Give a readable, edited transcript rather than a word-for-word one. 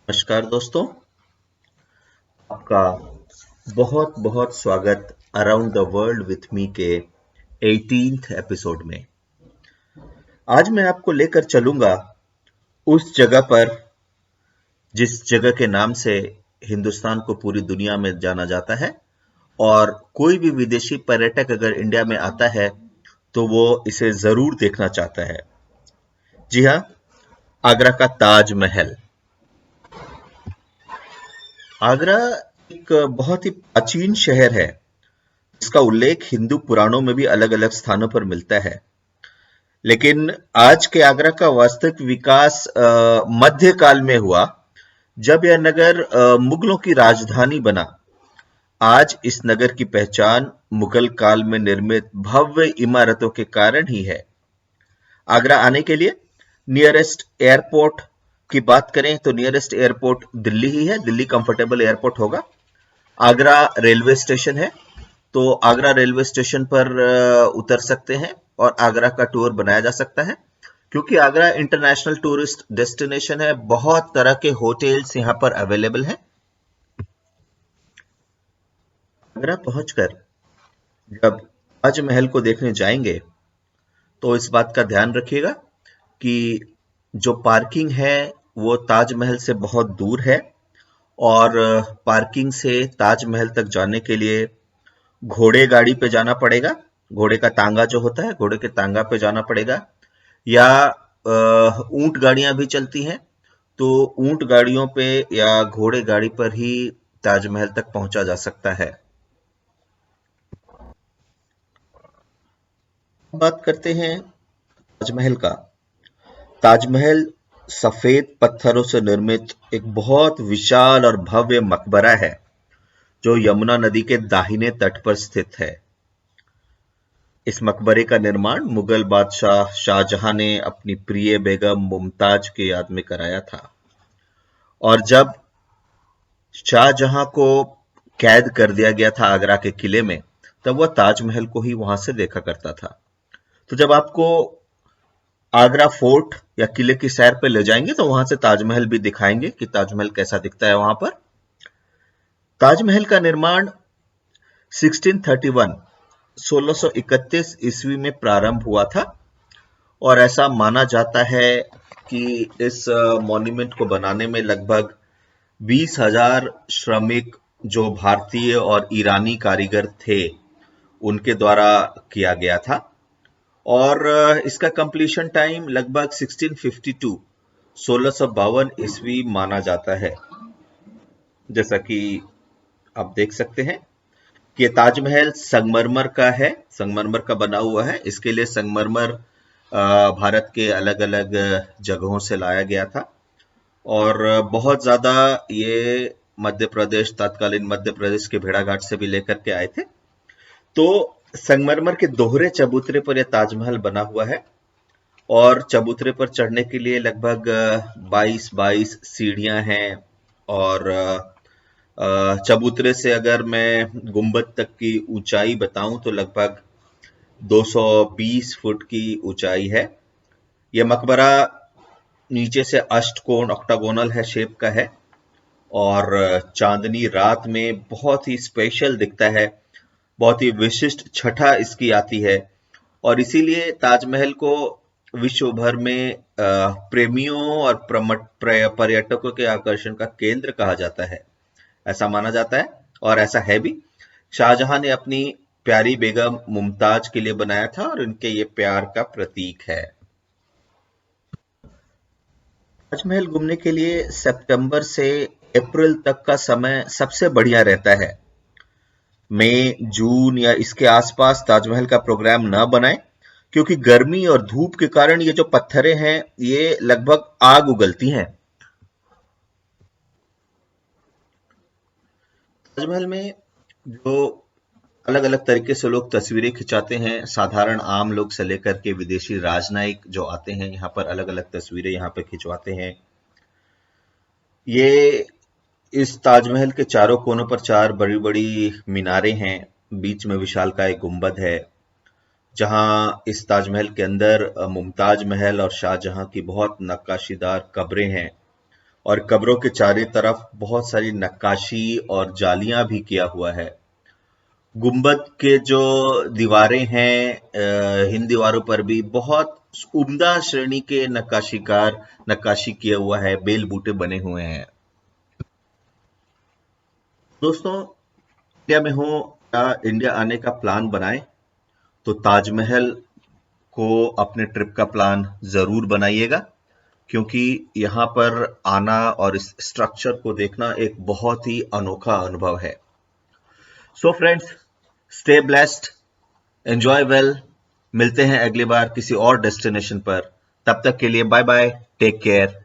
नमस्कार दोस्तों, आपका बहुत बहुत स्वागत around the world with me के 18th एपिसोड में। आज मैं आपको लेकर चलूंगा उस जगह पर जिस जगह के नाम से हिंदुस्तान को पूरी दुनिया में जाना जाता है और कोई भी विदेशी पर्यटक अगर इंडिया में आता है तो वो इसे जरूर देखना चाहता है। जी हाँ, आगरा का ताजमहल। आगरा एक बहुत ही प्राचीन शहर है। इसका उल्लेख हिंदू पुराणों में भी अलग अलग स्थानों पर मिलता है, लेकिन आज के आगरा का वास्तविक विकास मध्यकाल में हुआ, जब यह नगर मुगलों की राजधानी बना। आज इस नगर की पहचान मुगल काल में निर्मित भव्य इमारतों के कारण ही है। आगरा आने के लिए नियरेस्ट एयरपोर्ट की बात करें तो नियरेस्ट एयरपोर्ट दिल्ली ही है। दिल्ली कंफर्टेबल एयरपोर्ट होगा। आगरा रेलवे स्टेशन है, तो आगरा रेलवे स्टेशन पर उतर सकते हैं और आगरा का टूर बनाया जा सकता है। क्योंकि आगरा इंटरनेशनल टूरिस्ट डेस्टिनेशन है, बहुत तरह के होटल्स यहाँ पर अवेलेबल हैं। आगरा पहुंचकर जब ताजमहल को देखने जाएंगे तो इस बात का ध्यान रखिएगा कि जो पार्किंग है वो ताजमहल से बहुत दूर है, और पार्किंग से ताजमहल तक जाने के लिए घोड़े गाड़ी पे जाना पड़ेगा। घोड़े का तांगा जो होता है, घोड़े के तांगा पे जाना पड़ेगा, या ऊंट गाड़ियां भी चलती हैं, तो ऊंट गाड़ियों पे या घोड़े गाड़ी पर ही ताजमहल तक पहुंचा जा सकता है। बात करते हैं ताजमहल का। ताजमहल सफेद पत्थरों से निर्मित एक बहुत विशाल और भव्य मकबरा है, जो यमुना नदी के दाहिने तट पर स्थित है। इस मकबरे का निर्माण मुगल बादशाह शाहजहां ने अपनी प्रिय बेगम मुमताज की याद में कराया था, और जब शाहजहां को कैद कर दिया गया था आगरा के किले में, तब वह ताजमहल को ही वहां से देखा करता था। तो जब आपको आगरा फोर्ट या किले की सैर पे ले जाएंगे तो वहां से ताजमहल भी दिखाएंगे कि ताजमहल कैसा दिखता है वहां पर। ताजमहल का निर्माण 1631 1631 ईस्वी में प्रारंभ हुआ था, और ऐसा माना जाता है कि इस मॉन्यूमेंट को बनाने में लगभग 20,000 श्रमिक, जो भारतीय और ईरानी कारीगर थे, उनके द्वारा किया गया था। और इसका कंप्लीशन टाइम लगभग 1652 1652 ईस्वी माना जाता है। जैसा कि आप देख सकते हैं कि ये ताजमहल संगमरमर का है, संगमरमर का बना हुआ है। इसके लिए संगमरमर भारत के अलग अलग जगहों से लाया गया था, और बहुत ज्यादा ये मध्य प्रदेश, तत्कालीन मध्य प्रदेश के भेड़ाघाट से भी लेकर के आए थे। तो संगमरमर के दोहरे चबूतरे पर यह ताजमहल बना हुआ है, और चबूतरे पर चढ़ने के लिए लगभग 22 सीढ़ियां हैं। और चबूतरे से अगर मैं गुंबद तक की ऊंचाई बताऊं तो लगभग 220 फुट की ऊंचाई है। यह मकबरा नीचे से अष्टकोण ऑक्टागोनल है शेप का है, और चांदनी रात में बहुत ही स्पेशल दिखता है, बहुत ही विशिष्ट छटा इसकी आती है। और इसीलिए ताजमहल को विश्व भर में प्रेमियों और पर्यटकों के आकर्षण का केंद्र कहा जाता है, ऐसा माना जाता है, और ऐसा है भी। शाहजहां ने अपनी प्यारी बेगम मुमताज के लिए बनाया था, और इनके ये प्यार का प्रतीक है। ताजमहल घूमने के लिए सितंबर से अप्रैल तक का समय सबसे बढ़िया रहता है। मई, जून या इसके आसपास ताजमहल का प्रोग्राम न बनाएं, क्योंकि गर्मी और धूप के कारण ये जो पत्थरें हैं ये लगभग आग उगलती हैं। ताजमहल में जो अलग अलग तरीके से लोग तस्वीरें खिंचाते हैं, साधारण आम लोग से लेकर के विदेशी राजनयिक जो आते हैं यहाँ पर अलग अलग तस्वीरें यहाँ पे खिंचवाते हैं। ये इस ताजमहल के चारों कोनों पर 4 बड़ी बड़ी मीनारें हैं, बीच में विशालकाय गुंबद है, जहां इस ताजमहल के अंदर मुमताज महल और शाहजहां की बहुत नक्काशीदार कब्रें हैं। और कब्रों के चारों तरफ बहुत सारी नक्काशी और जालियां भी किया हुआ है। गुंबद के जो दीवारें हैं, इन दीवारों पर भी बहुत उम्दा श्रेणी के नक्काशीकार नक्काशी किया हुआ है, बेल बूटे बने हुए हैं। दोस्तों, इंडिया में हो या इंडिया आने का प्लान बनाए तो ताजमहल को अपने ट्रिप का प्लान जरूर बनाइएगा, क्योंकि यहाँ पर आना और इस स्ट्रक्चर को देखना एक बहुत ही अनोखा अनुभव है। So friends, stay blessed, enjoy well. मिलते हैं अगली बार किसी और डेस्टिनेशन पर। तब तक के लिए बाय बाय, टेक केयर।